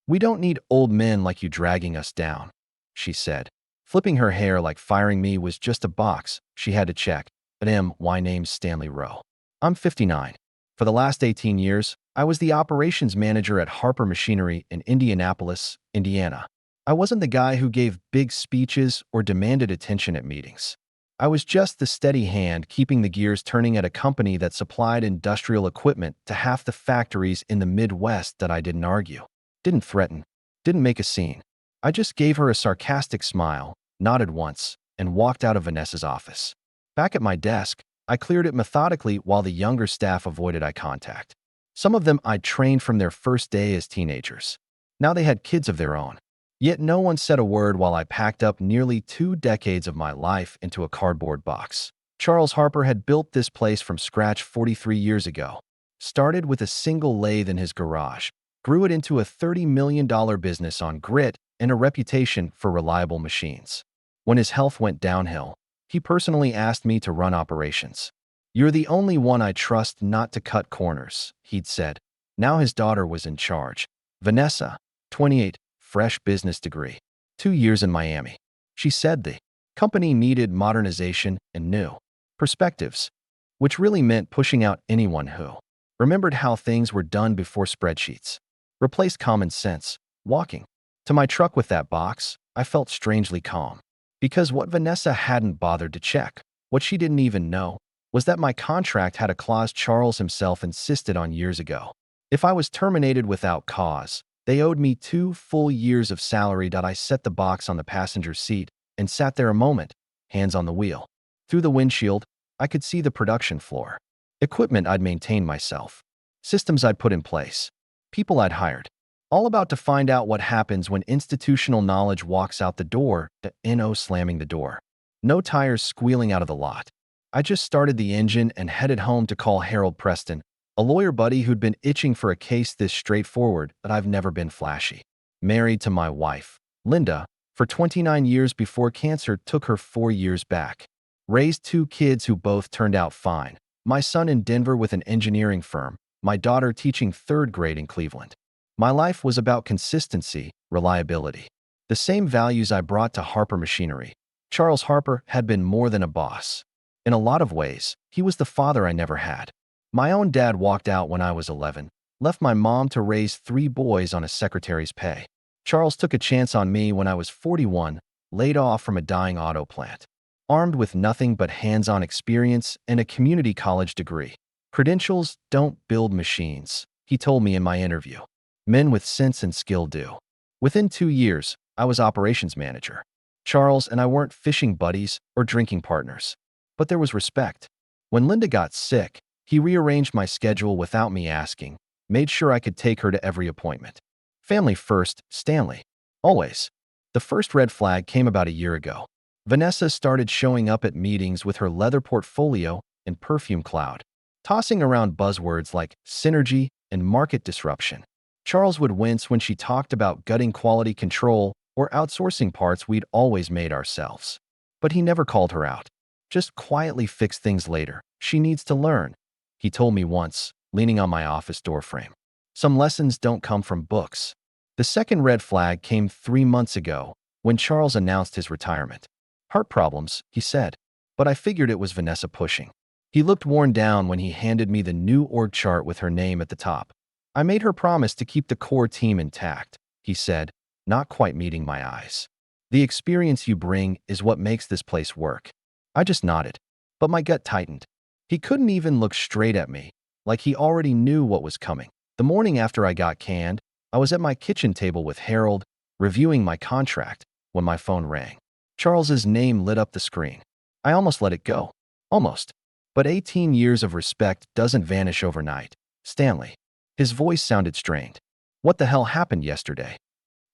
"We don't need old men like you dragging us down," she said, flipping her hair like firing me was just a box she had to check. But my name's Stanley Rowe. I'm 59. For the last 18 years, I was the operations manager at Harper Machinery in Indianapolis, Indiana. I wasn't the guy who gave big speeches or demanded attention at meetings. I was just the steady hand keeping the gears turning at a company that supplied industrial equipment to half the factories in the Midwest that I didn't argue, didn't threaten, didn't make a scene. I just gave her a sarcastic smile, nodded once, and walked out of Vanessa's office. Back at my desk, I cleared it methodically while the younger staff avoided eye contact. Some of them I'd trained from their first day as teenagers. Now they had kids of their own. Yet no one said a word while I packed up nearly 2 decades of my life into a cardboard box. Charles Harper had built this place from scratch 43 years ago. Started with a single lathe in his garage, grew it into a $30 million business on grit and a reputation for reliable machines. When his health went downhill, he personally asked me to run operations. "You're the only one I trust not to cut corners," he'd said. Now his daughter was in charge. Vanessa, 28, fresh business degree, 2 years in Miami. She said the company needed modernization and new perspectives, which really meant pushing out anyone who remembered how things were done before spreadsheets. Replaced common sense, walking to my truck with that box, I felt strangely calm. Because what Vanessa hadn't bothered to check, what she didn't even know, was that my contract had a clause Charles himself insisted on years ago. If I was terminated without cause, they owed me 2 full years of salary. I set the box on the passenger seat and sat there a moment, hands on the wheel. Through the windshield, I could see the production floor. Equipment I'd maintained myself. Systems I'd put in place. People I'd hired. All about to find out what happens when institutional knowledge walks out the door, the NO slamming the door. No tires squealing out of the lot. I just started the engine and headed home to call Harold Preston, a lawyer buddy who'd been itching for a case this straightforward, but I've never been flashy. Married to my wife, Linda, for 29 years before cancer took her 4 years back. Raised 2 kids who both turned out fine. My son in Denver with an engineering firm, my daughter teaching 3rd grade in Cleveland. My life was about consistency, reliability. The same values I brought to Harper Machinery. Charles Harper had been more than a boss. In a lot of ways, he was the father I never had. My own dad walked out when I was 11, left my mom to raise 3 boys on a secretary's pay. Charles took a chance on me when I was 41, laid off from a dying auto plant. Armed with nothing but hands-on experience and a community college degree. "Credentials don't build machines," he told me in my interview. "Men with sense and skill do." Within 2 years, I was operations manager. Charles and I weren't fishing buddies or drinking partners. But there was respect. When Linda got sick, he rearranged my schedule without me asking, made sure I could take her to every appointment. Family first, Stanley. Always. The first red flag came about a year ago. Vanessa started showing up at meetings with her leather portfolio and perfume cloud, tossing around buzzwords like synergy and market disruption. Charles would wince when she talked about gutting quality control or outsourcing parts we'd always made ourselves. But he never called her out. "Just quietly fix things later. She needs to learn," he told me once, leaning on my office doorframe. Some lessons don't come from books. The second red flag came 3 months ago when Charles announced his retirement. "Heart problems," he said, but I figured it was Vanessa pushing. He looked worn down when he handed me the new org chart with her name at the top. "I made her promise to keep the core team intact," he said, not quite meeting my eyes. "The experience you bring is what makes this place work." I just nodded, but my gut tightened. He couldn't even look straight at me, like he already knew what was coming. The morning after I got canned, I was at my kitchen table with Harold, reviewing my contract, when my phone rang. Charles's name lit up the screen. I almost let it go. Almost. But 18 years of respect doesn't vanish overnight. "Stanley." His voice sounded strained. "What the hell happened yesterday?"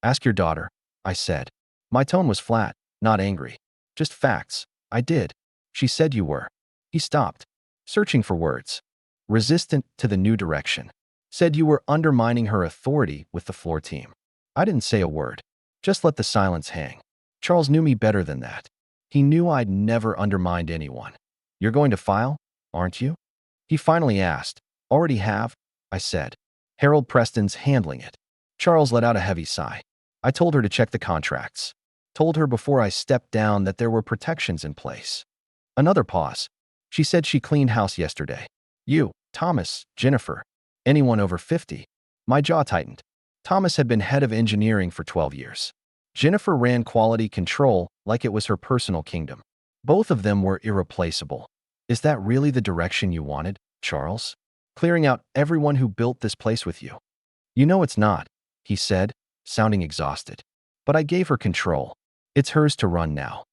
"Ask your daughter," I said. My tone was flat, not angry. "Just facts." "I did. She said you were." He stopped, searching for words. "Resistant to the new direction." "Said you were undermining her authority with the floor team." I didn't say a word. Just let the silence hang. Charles knew me better than that. He knew I'd never undermined anyone. "You're going to file, aren't you?" he finally asked. "Already have," I said. "Harold Preston's handling it." Charles let out a heavy sigh. I told her to check the contracts. Told her before I stepped down that there were protections in place. Another pause. She said she cleaned house yesterday. You, Thomas, Jennifer, anyone over 50. My jaw tightened. Thomas had been head of engineering for 12 years. Jennifer ran quality control like it was her personal kingdom. Both of them were irreplaceable. Is that really the direction you wanted, Charles? Clearing out everyone who built this place with you? You know it's not, he said, sounding exhausted. But I gave her control. It's hers to run now.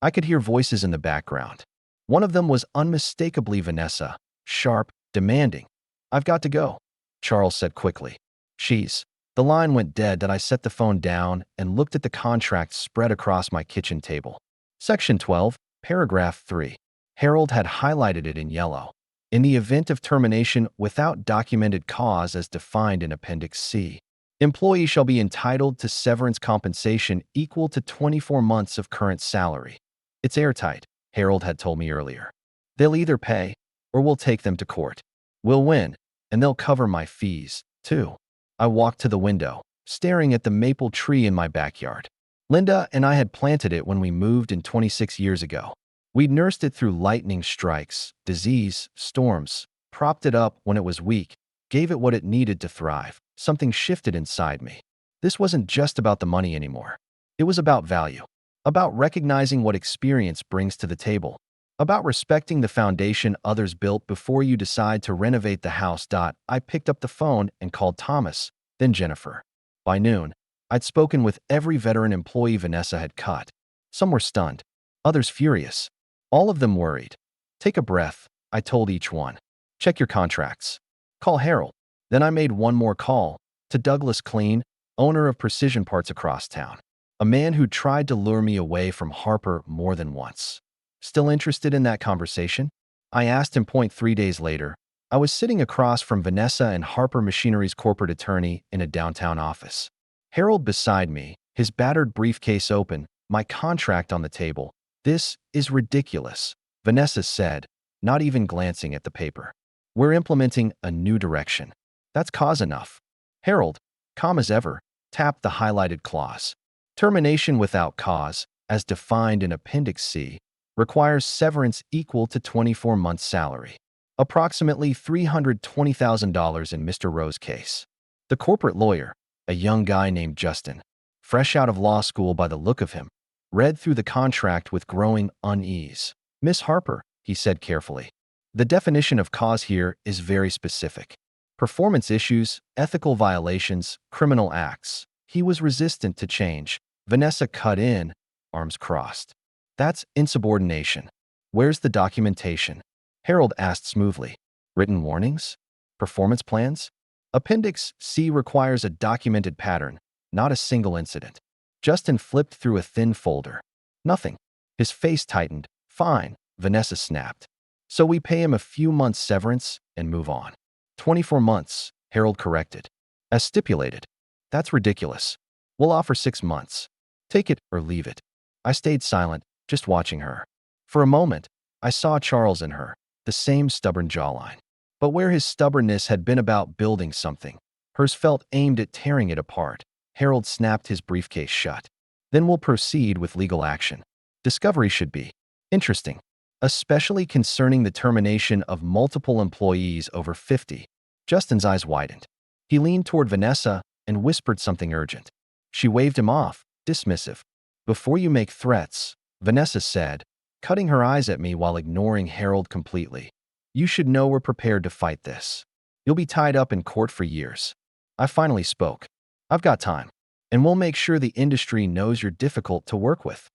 I could hear voices in the background. One of them was unmistakably Vanessa, sharp, demanding. I've got to go, Charles said quickly. She's. The line went dead that I set the phone down and looked at the contract spread across my kitchen table. Section 12, paragraph 3. Harold had highlighted it in yellow. In the event of termination without documented cause as defined in Appendix C, employee shall be entitled to severance compensation equal to 24 months of current salary. It's airtight, Harold had told me earlier. They'll either pay or we'll take them to court. We'll win, and they'll cover my fees, too. I walked to the window, staring at the maple tree in my backyard. Linda and I had planted it when we moved in 26 years ago. We'd nursed it through lightning strikes, disease, storms, propped it up when it was weak, gave it what it needed to thrive. Something shifted inside me. This wasn't just about the money anymore. It was about value, about recognizing what experience brings to the table, about respecting the foundation others built before you decide to renovate the house. I picked up the phone and called Thomas, then Jennifer. By noon, I'd spoken with every veteran employee Vanessa had cut. Some were stunned, others furious, all of them worried. Take a breath, I told each one. Check your contracts. Call Harold. Then I made one more call, to Douglas Clean, owner of Precision Parts across town, a man who tried to lure me away from Harper more than once. Still interested in that conversation? I asked him. 3 days later, I was sitting across from Vanessa and Harper Machinery's corporate attorney in a downtown office. Harold beside me, his battered briefcase open, my contract on the table. This is ridiculous, Vanessa said, not even glancing at the paper. We're implementing a new direction. That's cause enough. Harold, calm as ever, tapped the highlighted clause. Termination without cause, as defined in Appendix C, requires severance equal to 24 months' salary, approximately $320,000 in Mr. Rowe's case. The corporate lawyer, a young guy named Justin, fresh out of law school by the look of him, read through the contract with growing unease. Miss Harper, he said carefully, the definition of cause here is very specific. Performance issues, ethical violations, criminal acts. He was resistant to change. Vanessa cut in, arms crossed. That's insubordination. Where's the documentation? Harold asked smoothly. Written warnings? Performance plans? Appendix C requires a documented pattern, not a single incident. Justin flipped through a thin folder. Nothing. His face tightened. Fine, Vanessa snapped. So we pay him a few months severance and move on. 24 months, Harold corrected. As stipulated. That's ridiculous. We'll offer 6 months. Take it or leave it. I stayed silent, just watching her. For a moment, I saw Charles in her, the same stubborn jawline. But where his stubbornness had been about building something, hers felt aimed at tearing it apart. Harold snapped his briefcase shut. Then we'll proceed with legal action. Discovery should be interesting, especially concerning the termination of multiple employees over 50. Justin's eyes widened. He leaned toward Vanessa and whispered something urgent. She waved him off, dismissive. Before you make threats, Vanessa said, cutting her eyes at me while ignoring Harold completely. You should know we're prepared to fight this. You'll be tied up in court for years. I finally spoke. I've got time, and we'll make sure the industry knows you're difficult to work with.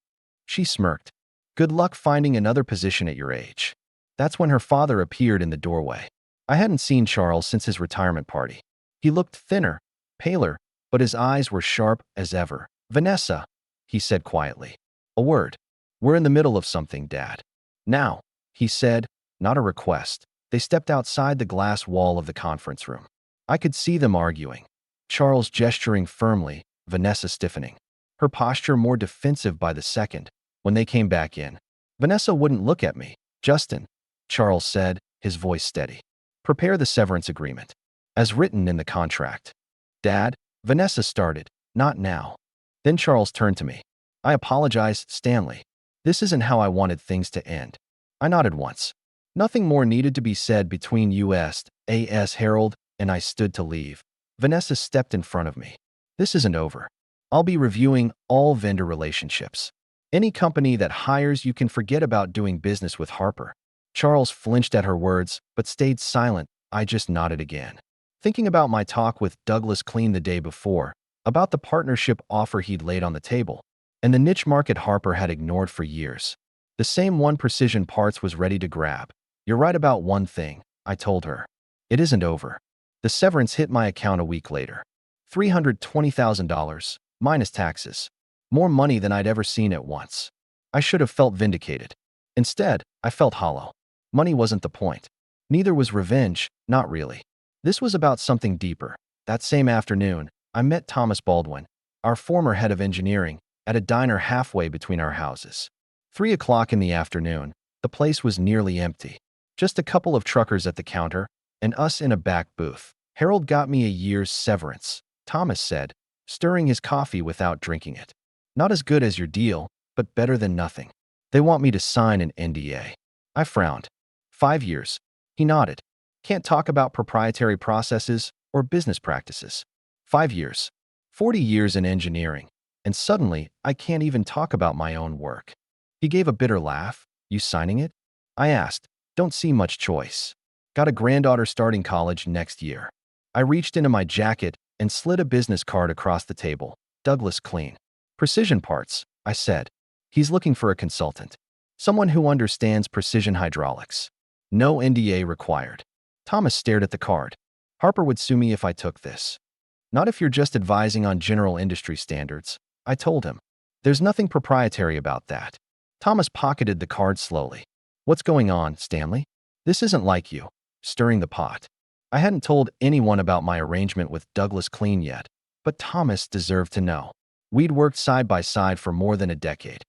She smirked. Good luck finding another position at your age. That's when her father appeared in the doorway. I hadn't seen Charles since his retirement party. He looked thinner, paler, but his eyes were sharp as ever. Vanessa, he said quietly. A word. We're in the middle of something, Dad. Now, he said, not a request. They stepped outside the glass wall of the conference room. I could see them arguing. Charles gesturing firmly, Vanessa stiffening. Her posture more defensive by the second. When they came back in, Vanessa wouldn't look at me. Justin, Charles said, his voice steady. Prepare the severance agreement, as written in the contract. Dad, Vanessa started. Not now. Then Charles turned to me. I apologize, Stanley. This isn't how I wanted things to end. I nodded once. Nothing more needed to be said between U.S. Harold and I stood to leave. Vanessa stepped in front of me. This isn't over. I'll be reviewing all vendor relationships. Any company that hires you can forget about doing business with Harper. Charles flinched at her words, but stayed silent. I just nodded again. Thinking about my talk with Douglas Clean the day before, about the partnership offer he'd laid on the table, and the niche market Harper had ignored for years. The same one Precision Parts was ready to grab. You're right about one thing, I told her. It isn't over. The severance hit my account a week later. $320,000, minus taxes. More money than I'd ever seen at once. I should have felt vindicated. Instead, I felt hollow. Money wasn't the point. Neither was revenge, not really. This was about something deeper. That same afternoon, I met Thomas Baldwin, our former head of engineering, at a diner halfway between our houses. 3 o'clock in the afternoon, the place was nearly empty. Just a couple of truckers at the counter, and us in a back booth. Harold got me a year's severance, Thomas said, stirring his coffee without drinking it. Not as good as your deal, but better than nothing. They want me to sign an NDA. I frowned. 5 years. He nodded. Can't talk about proprietary processes or business practices. 5 years. 40 years in engineering. And suddenly, I can't even talk about my own work. He gave a bitter laugh. You signing it? I asked. Don't see much choice. Got a granddaughter starting college next year. I reached into my jacket and slid a business card across the table. Douglas Clean. Precision Parts, I said. He's looking for a consultant. Someone who understands precision hydraulics. No NDA required. Thomas stared at the card. Harper would sue me if I took this. Not if you're just advising on general industry standards, I told him. There's nothing proprietary about that. Thomas pocketed the card slowly. What's going on, Stanley? This isn't like you. Stirring the pot. I hadn't told anyone about my arrangement with Douglas Clean yet, but Thomas deserved to know. We'd worked side by side for more than a decade.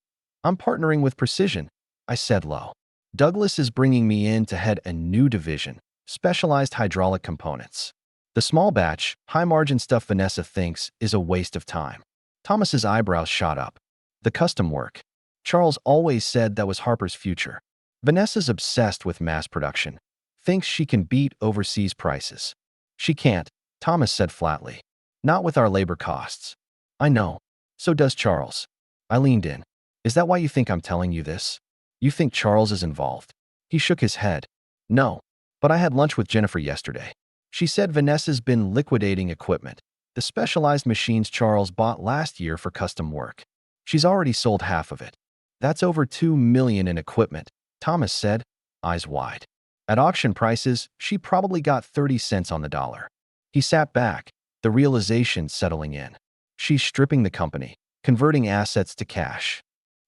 I'm partnering with Precision, I said low. Douglas is bringing me in to head a new division, specialized hydraulic components. The small batch, high-margin stuff Vanessa thinks is a waste of time. Thomas's eyebrows shot up. The custom work. Charles always said that was Harper's future. Vanessa's obsessed with mass production. Thinks she can beat overseas prices. She can't, Thomas said flatly. Not with our labor costs. I know. So does Charles. I leaned in. Is that why you think I'm telling you this? You think Charles is involved? He shook his head. No. But I had lunch with Jennifer yesterday. She said Vanessa's been liquidating equipment, the specialized machines Charles bought last year for custom work. She's already sold half of it. That's over $2 million in equipment, Thomas said, eyes wide. At auction prices, she probably got 30 cents on the dollar. He sat back, the realization settling in. She's stripping the company, converting assets to cash.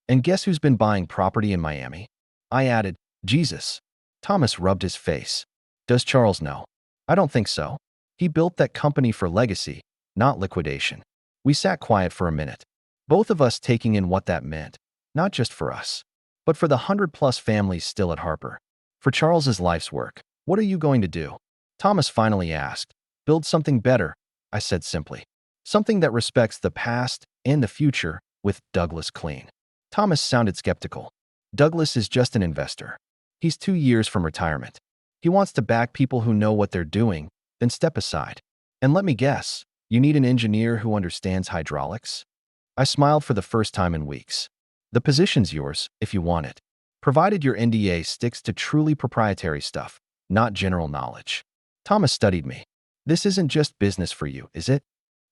And guess who's been buying property in Miami? I added, Jesus. Thomas rubbed his face. Does Charles know? I don't think so. He built that company for legacy, not liquidation. We sat quiet for a minute, both of us taking in what that meant, not just for us, but for the 100-plus families still at Harper. For Charles's life's work, what are you going to do? Thomas finally asked. Build something better, I said simply. Something that respects the past and the future with Douglas Clean. Thomas sounded skeptical. Douglas is just an investor. He's 2 years from retirement. He wants to back people who know what they're doing, then step aside. And let me guess, you need an engineer who understands hydraulics? I smiled for the first time in weeks. The position's yours, if you want it. Provided your NDA sticks to truly proprietary stuff, not general knowledge. Thomas studied me. This isn't just business for you, is it?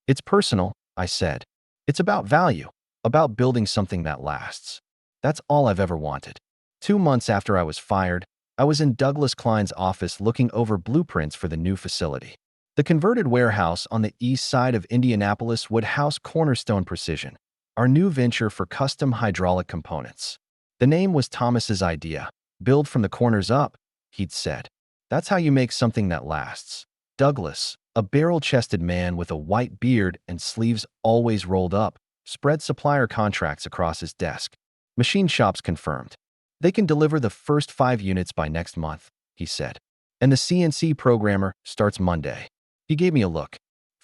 It's personal, I said. It's about value, about building something that lasts. That's all I've ever wanted. 2 months after I was fired, I was in Douglas Klein's office looking over blueprints for the new facility. The converted warehouse on the east side of Indianapolis would house Cornerstone Precision, our new venture for custom hydraulic components. The name was Thomas's idea. Build from the corners up, he'd said. That's how you make something that lasts. Douglas, a barrel-chested man with a white beard and sleeves always rolled up, spread supplier contracts across his desk. Machine shops confirmed. They can deliver the first 5 units by next month, he said. And the CNC programmer starts Monday. He gave me a look.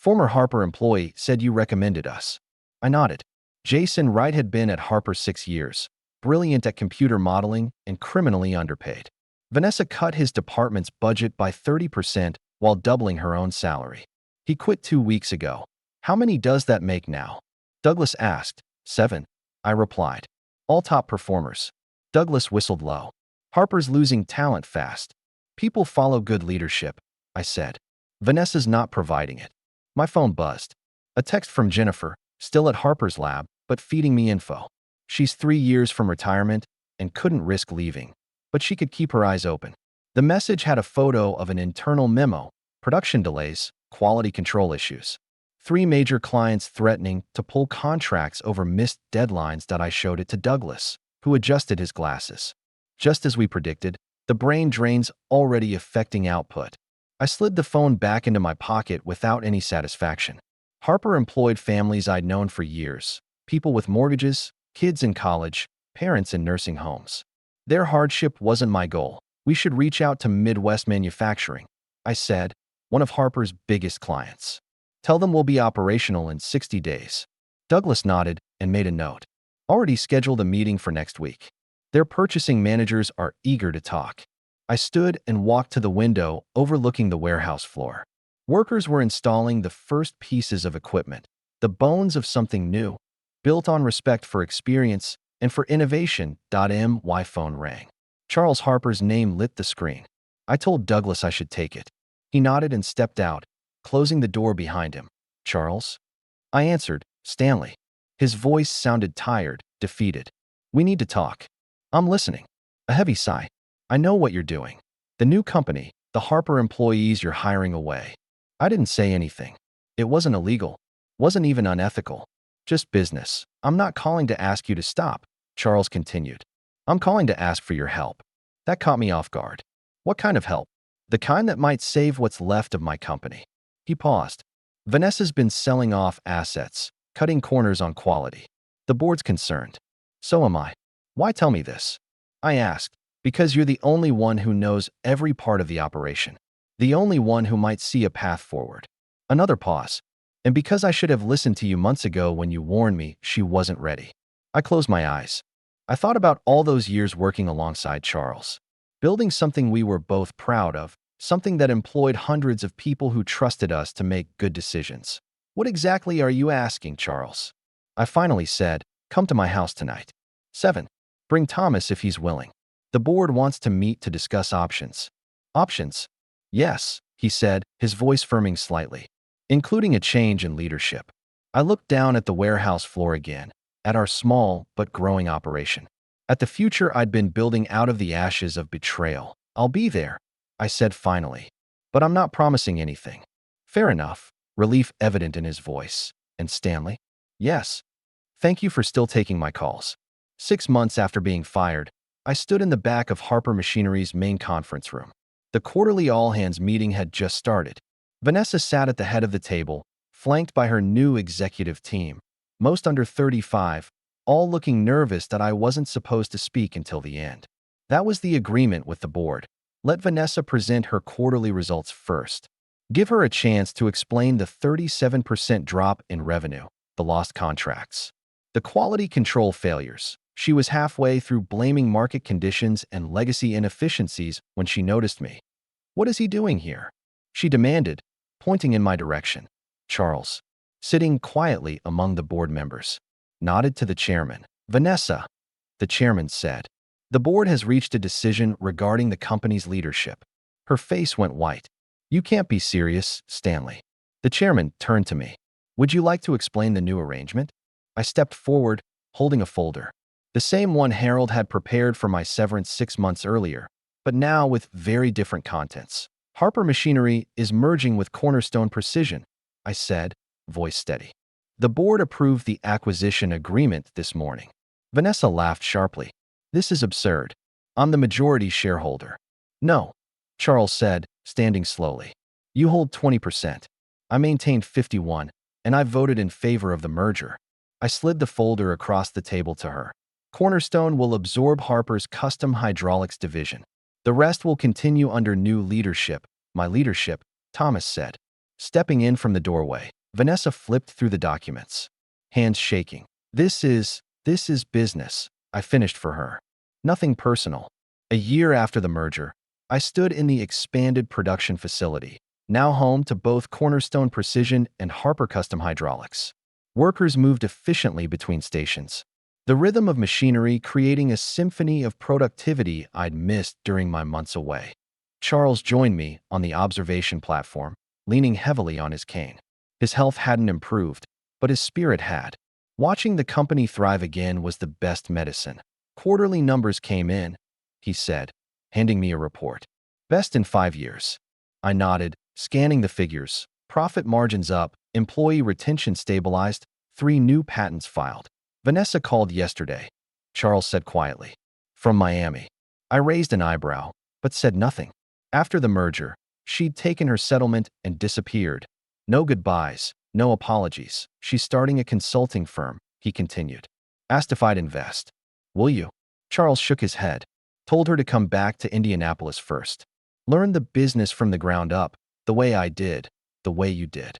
Former Harper employee said you recommended us. I nodded. Jason Wright had been at Harper 6 years, brilliant at computer modeling and criminally underpaid. Vanessa cut his department's budget by 30% while doubling her own salary. He quit 2 weeks ago. How many does that make now? Douglas asked. 7. I replied. All top performers. Douglas whistled low. Harper's losing talent fast. People follow good leadership, I said. Vanessa's not providing it. My phone buzzed. A text from Jennifer, still at Harper's lab, but feeding me info. She's 3 years from retirement and couldn't risk leaving, but she could keep her eyes open. The message had a photo of an internal memo, production delays, quality control issues. 3 major clients threatening to pull contracts over missed deadlines. I showed it to Douglas, who adjusted his glasses. Just as we predicted, the brain drain's already affecting output. I slid the phone back into my pocket without any satisfaction. Harper employed families I'd known for years, people with mortgages, kids in college, parents in nursing homes. Their hardship wasn't my goal. We should reach out to Midwest Manufacturing, I said, one of Harper's biggest clients. Tell them we'll be operational in 60 days. Douglas nodded and made a note. Already scheduled a meeting for next week. Their purchasing managers are eager to talk. I stood and walked to the window overlooking the warehouse floor. Workers were installing the first pieces of equipment, the bones of something new, built on respect for experience and for innovation. My phone rang. Charles Harper's name lit the screen. I told Douglas I should take it. He nodded and stepped out, closing the door behind him. Charles? I answered, Stanley. His voice sounded tired, defeated. We need to talk. I'm listening. A heavy sigh. I know what you're doing. The new company, the Harper employees you're hiring away. I didn't say anything. It wasn't illegal. Wasn't even unethical. Just business. I'm not calling to ask you to stop, Charles continued. I'm calling to ask for your help. That caught me off guard. What kind of help? The kind that might save what's left of my company. He paused. Vanessa's been selling off assets, cutting corners on quality. The board's concerned. So am I. Why tell me this? I asked. Because you're the only one who knows every part of the operation. The only one who might see a path forward. Another pause. And because I should have listened to you months ago when you warned me she wasn't ready. I closed my eyes. I thought about all those years working alongside Charles. Building something we were both proud of, something that employed hundreds of people who trusted us to make good decisions. What exactly are you asking, Charles? I finally said, come to my house tonight. 7. Bring Thomas if he's willing. The board wants to meet to discuss options. Options? Yes, he said, his voice firming slightly, including a change in leadership. I looked down at the warehouse floor again, at our small but growing operation, at the future I'd been building out of the ashes of betrayal. I'll be there, I said finally, but I'm not promising anything. Fair enough, relief evident in his voice. And Stanley? Yes. Thank you for still taking my calls. 6 months after being fired, I stood in the back of Harper Machinery's main conference room. The quarterly all-hands meeting had just started. Vanessa sat at the head of the table, flanked by her new executive team, most under 35, all looking nervous that I wasn't supposed to speak until the end. That was the agreement with the board. Let Vanessa present her quarterly results first. Give her a chance to explain the 37% drop in revenue, the lost contracts, the quality control failures. She was halfway through blaming market conditions and legacy inefficiencies when she noticed me. What is he doing here? She demanded, pointing in my direction. Charles, sitting quietly among the board members, nodded to the chairman. Vanessa, the chairman said. The board has reached a decision regarding the company's leadership. Her face went white. You can't be serious, Stanley. The chairman turned to me. Would you like to explain the new arrangement? I stepped forward, holding a folder. The same one Harold had prepared for my severance 6 months earlier, but now with very different contents. Harper Machinery is merging with Cornerstone Precision, I said, voice steady. The board approved the acquisition agreement this morning. Vanessa laughed sharply. This is absurd. I'm the majority shareholder. No, Charles said, standing slowly. You hold 20%. I maintained 51, and I voted in favor of the merger. I slid the folder across the table to her. Cornerstone will absorb Harper's custom hydraulics division. The rest will continue under new leadership, my leadership, Thomas said. Stepping in from the doorway, Vanessa flipped through the documents, hands shaking. This is business, I finished for her. Nothing personal. A year after the merger, I stood in the expanded production facility, now home to both Cornerstone Precision and Harper Custom Hydraulics. Workers moved efficiently between stations, the rhythm of machinery creating a symphony of productivity I'd missed during my months away. Charles joined me on the observation platform, leaning heavily on his cane. His health hadn't improved, but his spirit had. Watching the company thrive again was the best medicine. Quarterly numbers came in, he said, handing me a report. Best in 5 years. I nodded, scanning the figures. Profit margins up, employee retention stabilized, 3 new patents filed. Vanessa called yesterday, Charles said quietly. From Miami. I raised an eyebrow, but said nothing. After the merger, she'd taken her settlement and disappeared. No goodbyes, no apologies. She's starting a consulting firm, he continued. Asked if I'd invest. Will you? Charles shook his head. Told her to come back to Indianapolis first. Learn the business from the ground up, the way I did, the way you did.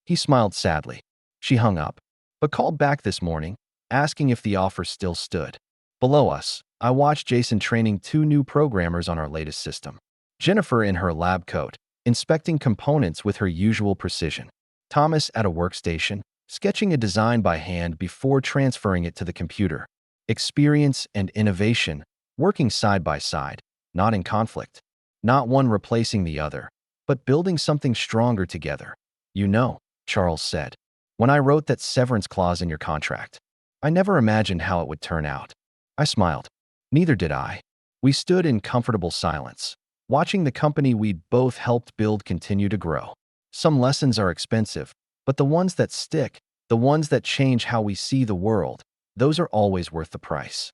He smiled sadly. She hung up, but called back this morning, asking if the offer still stood. Below us, I watched Jason training 2 new programmers on our latest system. Jennifer in her lab coat, inspecting components with her usual precision. Thomas at a workstation, sketching a design by hand before transferring it to the computer. Experience and innovation, working side by side, not in conflict. Not one replacing the other, but building something stronger together. You know, Charles said, when I wrote that severance clause in your contract, I never imagined how it would turn out. I smiled. Neither did I. We stood in comfortable silence, watching the company we'd both helped build continue to grow. Some lessons are expensive, but the ones that stick, the ones that change how we see the world, those are always worth the price.